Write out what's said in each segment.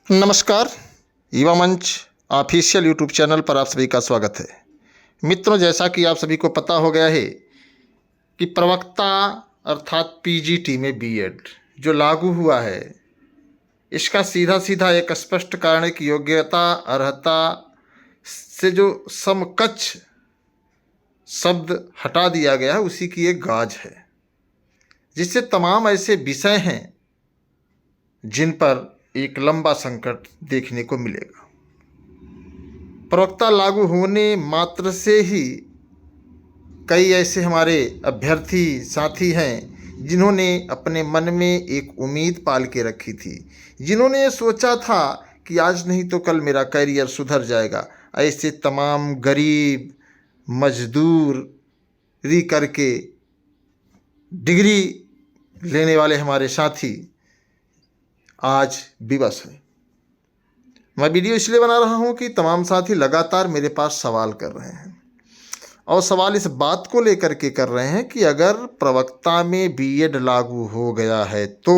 नमस्कार। युवा मंच ऑफिशियल यूट्यूब चैनल पर आप सभी का स्वागत है। मित्रों, जैसा कि आप सभी को पता हो गया है कि प्रवक्ता अर्थात पीजीटी में बीएड जो लागू हुआ है, इसका सीधा सीधा एक स्पष्ट कारण है कि योग्यता अर्हता से जो समकक्ष शब्द हटा दिया गया है, उसी की एक गाज है, जिससे तमाम ऐसे विषय हैं जिन पर एक लंबा संकट देखने को मिलेगा। प्रवक्ता लागू होने मात्र से ही कई ऐसे हमारे अभ्यर्थी साथी हैं जिन्होंने अपने मन में एक उम्मीद पाल के रखी थी, जिन्होंने ये सोचा था कि आज नहीं तो कल मेरा करियर सुधर जाएगा। ऐसे तमाम गरीब मजदूरी करके डिग्री लेने वाले हमारे साथी आज विवश है। मैं वीडियो इसलिए बना रहा हूं कि तमाम साथी लगातार मेरे पास सवाल कर रहे हैं, और सवाल इस बात को लेकर के कर रहे हैं कि अगर प्रवक्ता में बीएड लागू हो गया है तो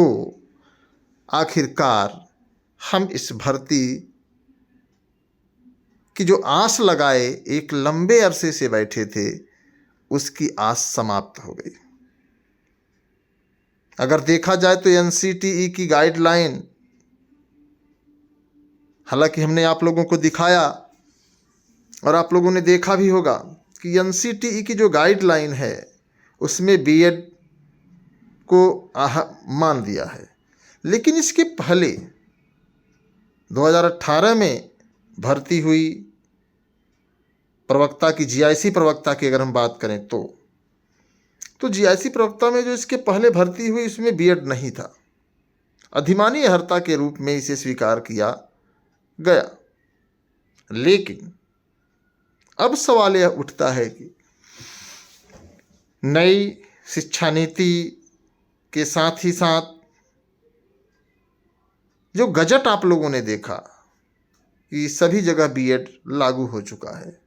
आखिरकार हम इस भर्ती की जो आस लगाए एक लंबे अरसे से बैठे थे, उसकी आस समाप्त हो गई। अगर देखा जाए तो एनसीटीई की गाइडलाइन, हालांकि हमने आप लोगों को दिखाया और आप लोगों ने देखा भी होगा कि एनसीटीई की जो गाइडलाइन है उसमें बीएड को मान दिया है। लेकिन इसके पहले 2018 में भर्ती हुई प्रवक्ता की, जीआईसी प्रवक्ता की अगर हम बात करें तो जीआईसी प्रवक्ता में जो इसके पहले भर्ती हुई उसमें बीएड नहीं था। अधिमानी अर्हता के रूप में इसे स्वीकार किया गया। लेकिन अब सवाल यह उठता है कि नई शिक्षा नीति के साथ ही साथ जो गजट आप लोगों ने देखा कि सभी जगह बीएड लागू हो चुका है,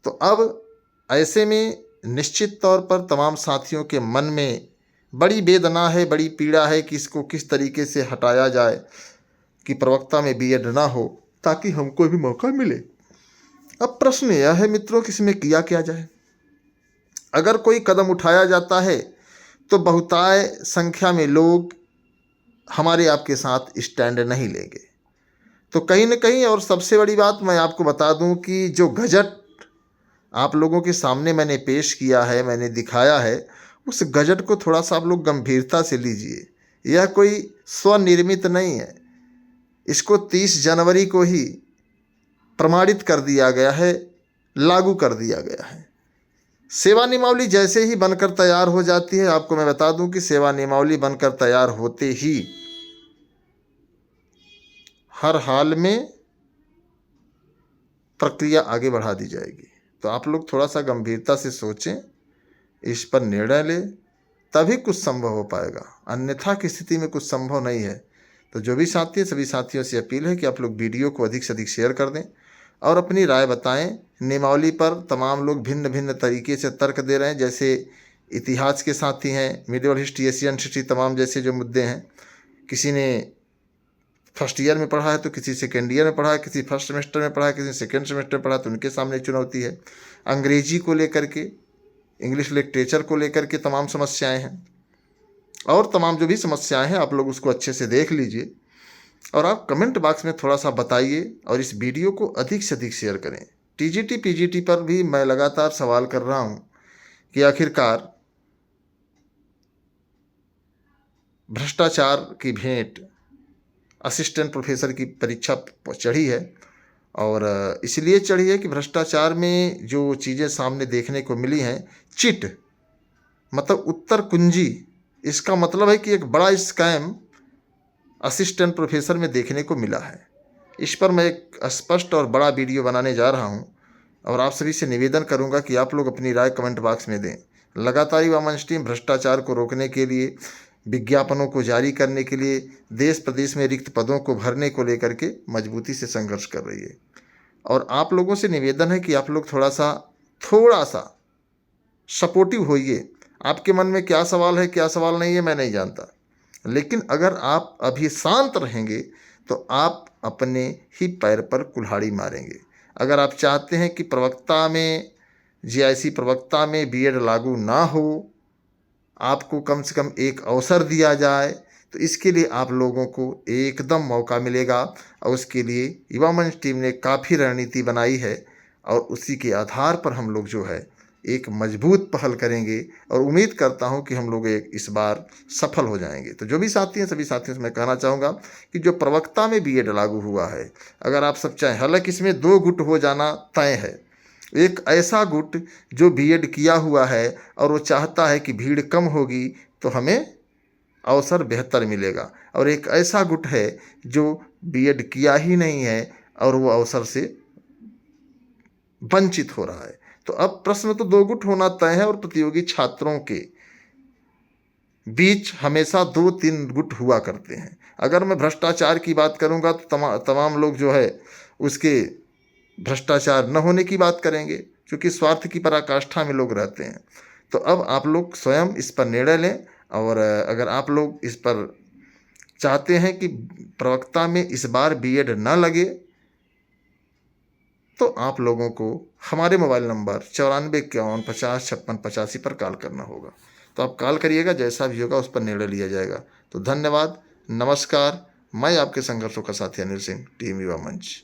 तो अब ऐसे में निश्चित तौर पर तमाम साथियों के मन में बड़ी वेदना है, बड़ी पीड़ा है कि इसको किस तरीके से हटाया जाए कि प्रवक्ता में बीएड ना हो, ताकि हमको भी मौका मिले। अब प्रश्न यह है मित्रों कि इसमें किया क्या जाए। अगर कोई कदम उठाया जाता है तो बहुताय संख्या में लोग हमारे आपके साथ स्टैंड नहीं लेंगे। तो कहीं न कहीं, और सबसे बड़ी बात मैं आपको बता दूं कि जो गजट आप लोगों के सामने मैंने पेश किया है, मैंने दिखाया है, उस गजट को थोड़ा सा आप लोग गंभीरता से लीजिए। यह कोई स्वनिर्मित नहीं है। इसको 30 जनवरी को ही प्रमाणित कर दिया गया है, लागू कर दिया गया है। सेवा नियमावली जैसे ही बनकर तैयार हो जाती है, आपको मैं बता दूं कि सेवा नियमावली बनकर तैयार होते ही हर हाल में प्रक्रिया आगे बढ़ा दी जाएगी। तो आप लोग थोड़ा सा गंभीरता से सोचें, इस पर निर्णय लें, तभी कुछ संभव हो पाएगा। अन्यथा की स्थिति में कुछ संभव नहीं है। तो जो भी साथी है, सभी साथियों से अपील है कि आप लोग वीडियो को अधिक से अधिक शेयर कर दें और अपनी राय बताएं। नियमावली पर तमाम लोग भिन्न भिन्न तरीके से तर्क दे रहे हैं। जैसे इतिहास के साथी हैं, मिडिवल हिस्ट्री, एशियन हिस्ट्री, तमाम जैसे जो मुद्दे हैं, किसी ने फर्स्ट ईयर में पढ़ा है तो किसी सेकेंड ईयर में पढ़ा है, किसी फर्स्ट सेमेस्टर में पढ़ा है, किसी सेकेंड सेमेस्टर में पढ़ा, तो उनके सामने चुनौती है। अंग्रेजी को लेकर के, इंग्लिश लिटरेचर को लेकर के तमाम समस्याएं हैं, और तमाम जो भी समस्याएं हैं आप लोग उसको अच्छे से देख लीजिए और आप कमेंट बॉक्स में थोड़ा सा बताइए और इस वीडियो को अधिक से अधिक शेयर करें। टीजीटी पीजीटी पर भी मैं लगातार सवाल कर रहा हूँ कि आखिरकार भ्रष्टाचार की भेंट असिस्टेंट प्रोफेसर की परीक्षा चढ़ी है, और इसलिए चढ़ी है कि भ्रष्टाचार में जो चीज़ें सामने देखने को मिली हैं, चिट मतलब उत्तर कुंजी, इसका मतलब है कि एक बड़ा स्कैम असिस्टेंट प्रोफेसर में देखने को मिला है। इस पर मैं एक स्पष्ट और बड़ा वीडियो बनाने जा रहा हूं, और आप सभी से निवेदन करूंगा कि आप लोग अपनी राय कमेंट बॉक्स में दें। लगातार युवा मंच टीम भ्रष्टाचार को रोकने के लिए, विज्ञापनों को जारी करने के लिए, देश प्रदेश में रिक्त पदों को भरने को लेकर के मजबूती से संघर्ष कर रही है। और आप लोगों से निवेदन है कि आप लोग थोड़ा सा सपोर्टिव होइए। आपके मन में क्या सवाल है, क्या सवाल नहीं है, मैं नहीं जानता। लेकिन अगर आप अभी शांत रहेंगे तो आप अपने ही पैर पर कुल्हाड़ी मारेंगे। अगर आप चाहते हैं कि प्रवक्ता में, जीआईसी प्रवक्ता में बीएड लागू ना हो, आपको कम से कम एक अवसर दिया जाए, तो इसके लिए आप लोगों को एकदम मौका मिलेगा। और उसके लिए युवा मंच टीम ने काफ़ी रणनीति बनाई है और उसी के आधार पर हम लोग जो है एक मजबूत पहल करेंगे और उम्मीद करता हूं कि हम लोग इस बार सफल हो जाएंगे। तो जो भी साथी हैं, सभी साथियों से मैं कहना चाहूँगा कि जो प्रवक्ता में बीएड लागू हुआ है, अगर आप सब चाहें, हालांकि इसमें 2 गुट हो जाना तय है। एक ऐसा गुट जो बीएड किया हुआ है और वो चाहता है कि भीड़ कम होगी तो हमें अवसर बेहतर मिलेगा, और एक ऐसा गुट है जो बीएड किया ही नहीं है और वो अवसर से वंचित हो रहा है। तो अब प्रश्न तो 2 गुट होना तय है और प्रतियोगी छात्रों के बीच हमेशा 2-3 गुट हुआ करते हैं। अगर मैं भ्रष्टाचार की बात करूंगा तो तमाम लोग जो है उसके भ्रष्टाचार न होने की बात करेंगे, क्योंकि स्वार्थ की पराकाष्ठा में लोग रहते हैं। तो अब आप लोग स्वयं इस पर निर्णय लें, और अगर आप लोग इस पर चाहते हैं कि प्रवक्ता में इस बार बीएड न लगे, तो आप लोगों को हमारे मोबाइल नंबर 9451505685 पर कॉल करना होगा। तो आप कॉल करिएगा, जैसा भी होगा उस पर निर्णय लिया जाएगा। तो धन्यवाद, नमस्कार। मैं आपके संघर्षों का साथी अनिल सिंह, टीम युवा मंच।